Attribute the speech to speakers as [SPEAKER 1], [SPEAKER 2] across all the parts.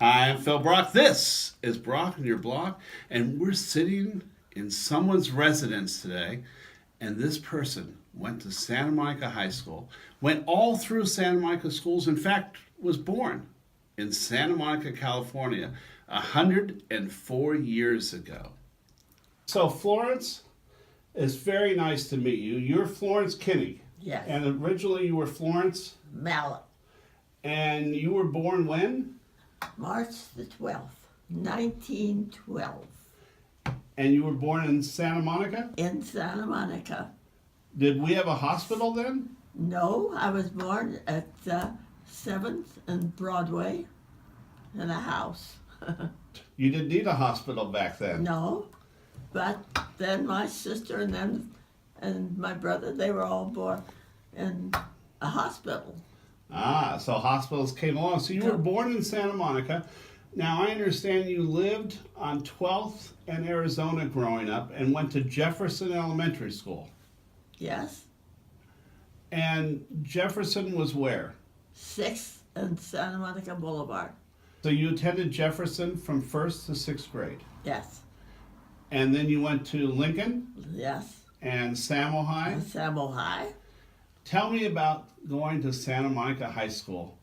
[SPEAKER 1] Hi, I'm Phil Brock. This is Brock and Your Block, and we're sitting in someone's residence today. And this person went to Santa Monica High School, went all through Santa Monica schools, in fact, was born in Santa Monica, California, 104 years ago. So, Florence, it's very nice to meet you. You're Florence Kinney.
[SPEAKER 2] Yes.
[SPEAKER 1] And originally you were Florence,
[SPEAKER 2] Mallet,
[SPEAKER 1] and you were born when?
[SPEAKER 2] March the 12th, 1912,
[SPEAKER 1] And you were born in Santa Monica?
[SPEAKER 2] in Santa Monica.
[SPEAKER 1] Did we have a hospital then?
[SPEAKER 2] No, I was born at 7th and Broadway in a house.
[SPEAKER 1] You didn't need a hospital back then.
[SPEAKER 2] No, but then my sister and my brother, they were all born in a hospital.
[SPEAKER 1] Ah, so hospitals came along. So you were born in Santa Monica. Now I understand you lived on 12th and Arizona growing up and went to Jefferson Elementary School.
[SPEAKER 2] Yes,
[SPEAKER 1] And Jefferson was where?
[SPEAKER 2] 6th and Santa Monica Boulevard.
[SPEAKER 1] So you attended Jefferson from 1st to 6th grade.
[SPEAKER 2] Yes,
[SPEAKER 1] And then you went to Lincoln
[SPEAKER 2] yes,
[SPEAKER 1] and Samo High.
[SPEAKER 2] and Samo High.
[SPEAKER 1] Tell me about going to Santa Monica High School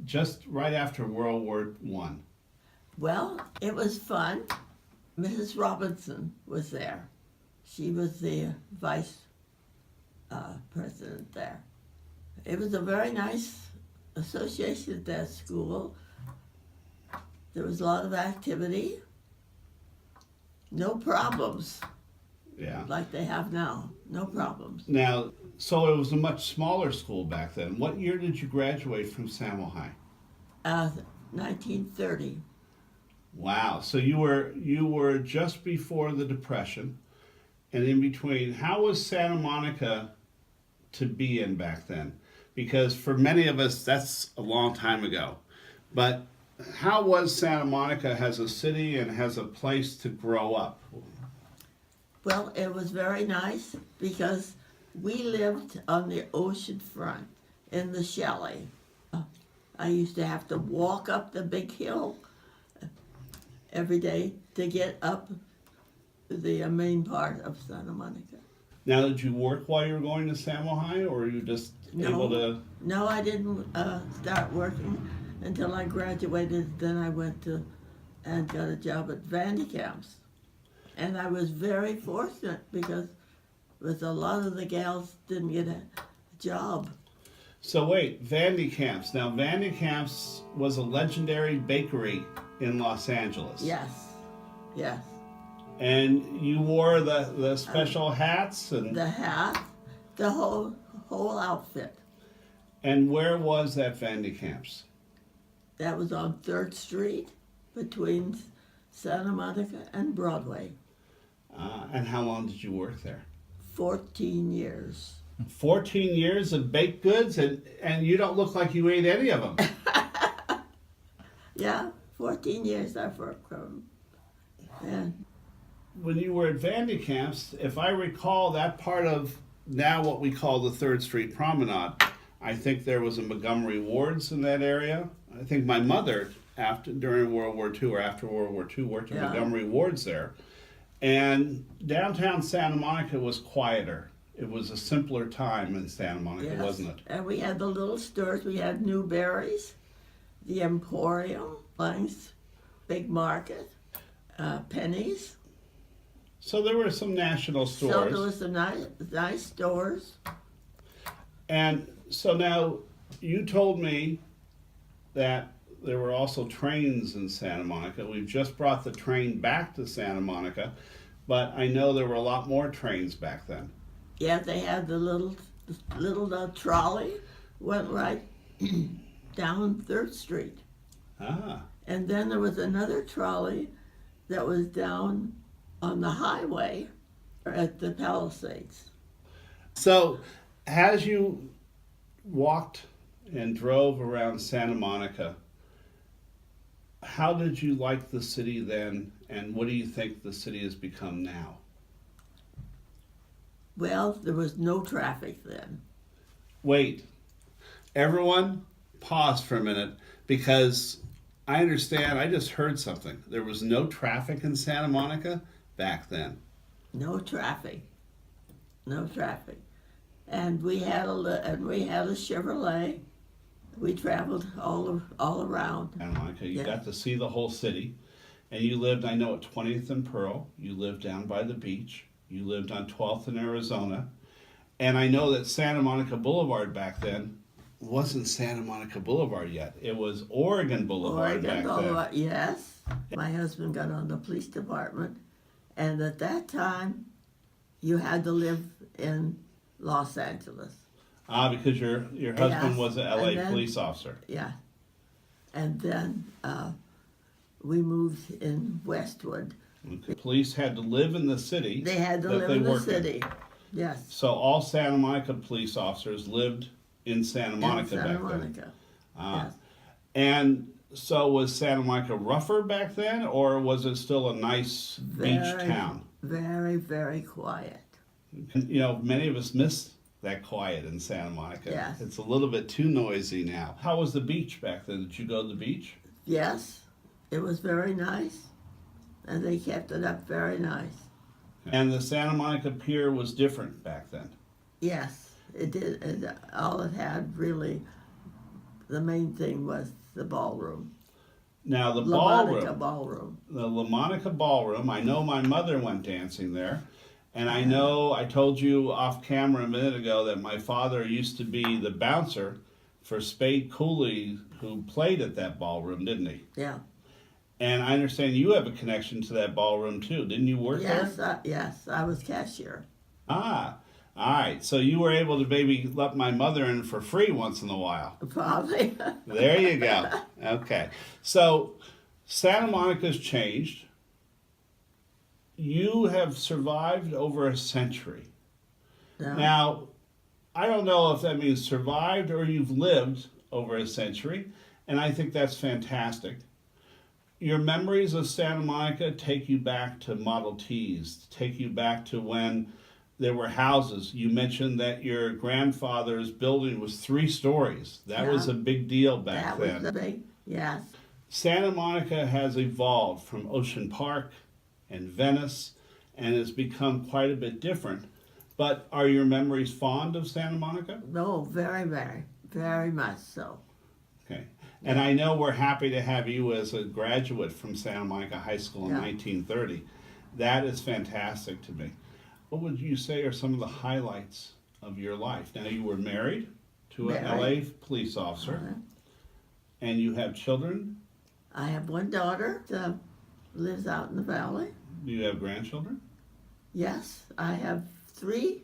[SPEAKER 1] just right after World War One.
[SPEAKER 2] Well, it was fun. Mrs. Robinson was there. She was the vice president there. It was a very nice association at that school. There was a lot of activity. No problems
[SPEAKER 1] Yeah.
[SPEAKER 2] like they have now. No problems.
[SPEAKER 1] Now, so it was a much smaller school back then. What year did you graduate from Samo High?
[SPEAKER 2] 1930.
[SPEAKER 1] Wow. So you were just before the Depression, and in between. How was Santa Monica to be in back then? Because for many of us, that's a long time ago. But how was Santa Monica as a city and as a place to grow up?
[SPEAKER 2] Well, it was very nice because we lived on the ocean front in the chalet. I used to have to walk up the big hill every day to get up the main part of Santa Monica.
[SPEAKER 1] Now, did you work while you were going to Samo High, or were you just able to?
[SPEAKER 2] No, I didn't start working until I graduated. Then I went to and got a job at Vandekamps. And I was very fortunate because with a lot of the gals didn't get a job.
[SPEAKER 1] So wait, Vandekamps. Now, Vandekamps was a legendary bakery in Los Angeles.
[SPEAKER 2] Yes, yes.
[SPEAKER 1] And you wore the special hats and
[SPEAKER 2] The hat, the whole outfit.
[SPEAKER 1] and where was that Vandekamps?
[SPEAKER 2] That was on 3rd Street between Santa Monica and Broadway.
[SPEAKER 1] And how long did you work there?
[SPEAKER 2] 14 years.
[SPEAKER 1] 14 years of baked goods, and you don't look like you ate any of them.
[SPEAKER 2] Yeah, 14 years I've worked for them. And
[SPEAKER 1] When you were at Vandekamps, if I recall, that part of now what we call the 3rd Street Promenade, I think there was a Montgomery Ward's in that area. I think my mother, during World War II or after World War II, worked at
[SPEAKER 2] Yeah.
[SPEAKER 1] Montgomery Ward's there. And downtown Santa Monica was quieter. It was a simpler time in Santa Monica,
[SPEAKER 2] yes.
[SPEAKER 1] wasn't it?
[SPEAKER 2] And we had the little stores. We had Newberry's, the Emporium, Lang's, Big Market, Penny's.
[SPEAKER 1] So there were some national
[SPEAKER 2] So
[SPEAKER 1] stores.
[SPEAKER 2] there was some nice stores.
[SPEAKER 1] And so now you told me that there were also trains in Santa Monica. We've just brought the train back to Santa Monica, but I know there were a lot more trains back then.
[SPEAKER 2] Yeah, they had the little trolley, went right down 3rd Street.
[SPEAKER 1] Ah,
[SPEAKER 2] And then there was another trolley that was down on the highway at the Palisades.
[SPEAKER 1] so as you walked and drove around Santa Monica, how did you like the city then, and what do you think the city has become now?
[SPEAKER 2] Well, there was no traffic then.
[SPEAKER 1] Wait, everyone pause for a minute, because I understand. I just heard something. There was no traffic in Santa Monica back then.
[SPEAKER 2] No traffic, no traffic. And we had a Chevrolet. We traveled all around.
[SPEAKER 1] Santa Monica, you
[SPEAKER 2] Yeah.
[SPEAKER 1] got to see the whole city. And you lived, I know, at 20th and Pearl. You lived down by the beach. You lived on 12th in Arizona. And I know that Santa Monica Boulevard back then wasn't Santa Monica Boulevard yet. It was Oregon Boulevard back
[SPEAKER 2] Boulevard, yes. My husband got on the police department, and at that time, you had to live in Los Angeles.
[SPEAKER 1] then. Because your husband
[SPEAKER 2] Yes.
[SPEAKER 1] was an
[SPEAKER 2] And
[SPEAKER 1] LA
[SPEAKER 2] then-
[SPEAKER 1] police officer.
[SPEAKER 2] Yeah. And then we moved in Westwood.
[SPEAKER 1] Okay. Police had to live in the city.
[SPEAKER 2] They had to
[SPEAKER 1] that
[SPEAKER 2] live
[SPEAKER 1] they
[SPEAKER 2] in the
[SPEAKER 1] worked
[SPEAKER 2] city. Yes.
[SPEAKER 1] So all Santa Monica police officers lived in Santa Monica
[SPEAKER 2] in Santa
[SPEAKER 1] back then.
[SPEAKER 2] Monica.
[SPEAKER 1] Ah.
[SPEAKER 2] Yes.
[SPEAKER 1] And so was Santa Monica rougher back then, or was it still a nice beach town?
[SPEAKER 2] Very, very quiet.
[SPEAKER 1] You know, many of us miss that quiet in Santa Monica.
[SPEAKER 2] Yes.
[SPEAKER 1] It's a little bit too noisy now. How was the beach back then? Did you go to the beach?
[SPEAKER 2] Yes, it was very nice, and they kept it up very nice.
[SPEAKER 1] And the Santa Monica Pier was different back then.
[SPEAKER 2] Yes, it did. All it had really, the main thing was the ballroom.
[SPEAKER 1] Now the
[SPEAKER 2] La Monica
[SPEAKER 1] ballroom,
[SPEAKER 2] Ballroom.
[SPEAKER 1] the La Monica Ballroom, I know my mother went dancing there. And I know I told you off camera a minute ago that my father used to be the bouncer for Spade Cooley, who played at that ballroom, didn't he?
[SPEAKER 2] Yeah.
[SPEAKER 1] And I understand you have a connection to that ballroom too. Didn't you work
[SPEAKER 2] Yes,
[SPEAKER 1] there?
[SPEAKER 2] yes, I was cashier.
[SPEAKER 1] Ah, all right. So you were able to maybe let my mother in for free once in a while.
[SPEAKER 2] Probably.
[SPEAKER 1] There you go. Okay. So Santa Monica's changed. You have survived over a century.
[SPEAKER 2] No.
[SPEAKER 1] Now, I don't know if that means survived or you've lived over a century, and I think that's fantastic. Your memories of Santa Monica take you back to Model Ts, take you back to when there were houses. You mentioned that your grandfather's building was 3 stories. That was
[SPEAKER 2] Yeah.
[SPEAKER 1] a big deal back
[SPEAKER 2] That
[SPEAKER 1] then.
[SPEAKER 2] was the big, yes.
[SPEAKER 1] Santa Monica has evolved from Ocean Park and Venice and has become quite a bit different. But are your memories fond of Santa Monica?
[SPEAKER 2] No, very, very much so.
[SPEAKER 1] Okay. And I know we're happy to have you as a graduate from Santa Monica High School in
[SPEAKER 2] Yeah.
[SPEAKER 1] 1930. That is fantastic to me. What would you say are some of the highlights of your life? Now, you were married to an LA police officer,
[SPEAKER 2] Uh,
[SPEAKER 1] and you have children.
[SPEAKER 2] I have one daughter that lives out in the valley.
[SPEAKER 1] Do you have grandchildren?
[SPEAKER 2] Yes, I have 3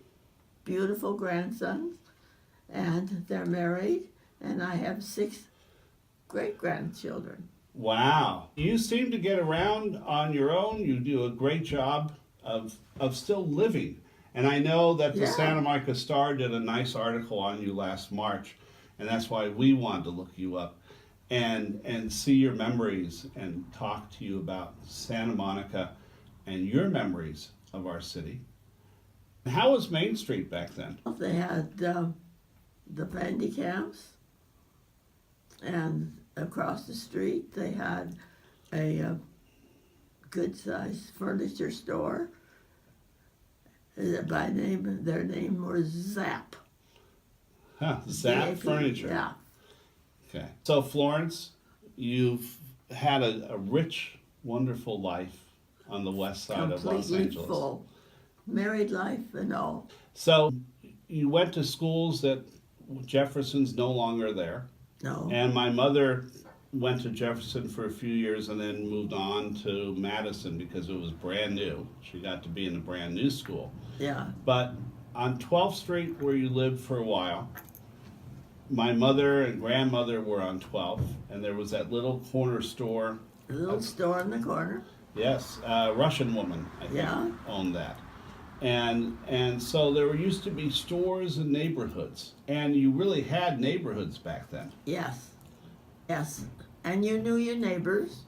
[SPEAKER 2] beautiful grandsons, and they're married, and I have 6 great-grandchildren.
[SPEAKER 1] Wow. You seem to get around on your own. You do a great job of still living. And I know that the
[SPEAKER 2] Yeah.
[SPEAKER 1] Santa Monica Star did a nice article on you last March, and that's why we wanted to look you up and see your memories and talk to you about Santa Monica and your memories of our city. How was Main Street back then?
[SPEAKER 2] They had the Vandy camps, and across the street they had a good-sized furniture store. Their name was Zap.
[SPEAKER 1] Huh, Zap
[SPEAKER 2] ZAP,
[SPEAKER 1] Furniture.
[SPEAKER 2] Yeah.
[SPEAKER 1] Okay. So, Florence, you've had a rich, wonderful life on the west side of Los
[SPEAKER 2] Completely
[SPEAKER 1] Angeles.
[SPEAKER 2] full. Married life and all.
[SPEAKER 1] So, you went to schools that Jefferson's no longer there.
[SPEAKER 2] No.
[SPEAKER 1] And my mother went to Jefferson for a few years and then moved on to Madison because it was brand new. She got to be in a brand new school.
[SPEAKER 2] Yeah.
[SPEAKER 1] But on 12th Street, where you lived for a while, my mother and grandmother were on 12th, and there was that little corner store.
[SPEAKER 2] A little store in the corner.
[SPEAKER 1] Yes, a Russian woman, I think,
[SPEAKER 2] Yeah.
[SPEAKER 1] owned that. And so there used to be stores and neighborhoods, and you really had neighborhoods back then.
[SPEAKER 2] Yes. Yes. And you knew your neighbors.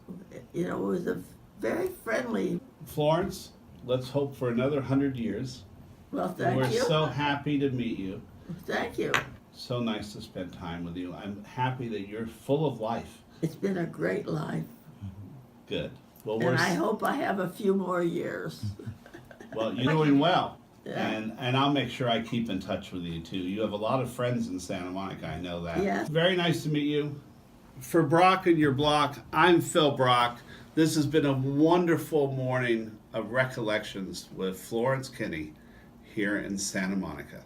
[SPEAKER 2] You know, it was a very friendly.
[SPEAKER 1] Florence, let's hope for another 100 years.
[SPEAKER 2] Well, thank
[SPEAKER 1] We're
[SPEAKER 2] you.
[SPEAKER 1] so happy to meet you.
[SPEAKER 2] Thank you.
[SPEAKER 1] So nice to spend time with you. I'm happy that you're full of life
[SPEAKER 2] It's been a great life,
[SPEAKER 1] Good. Well,
[SPEAKER 2] and I hope I have a few more years.
[SPEAKER 1] well, you're doing well.
[SPEAKER 2] Yeah.
[SPEAKER 1] And I'll make sure I keep in touch with you too. You have a lot of friends in Santa Monica, I know that.
[SPEAKER 2] Yes.
[SPEAKER 1] Very nice to meet you. For Brock and Your Block, I'm Phil Brock. This has been a wonderful morning of recollections with Florence Kinney here in Santa Monica.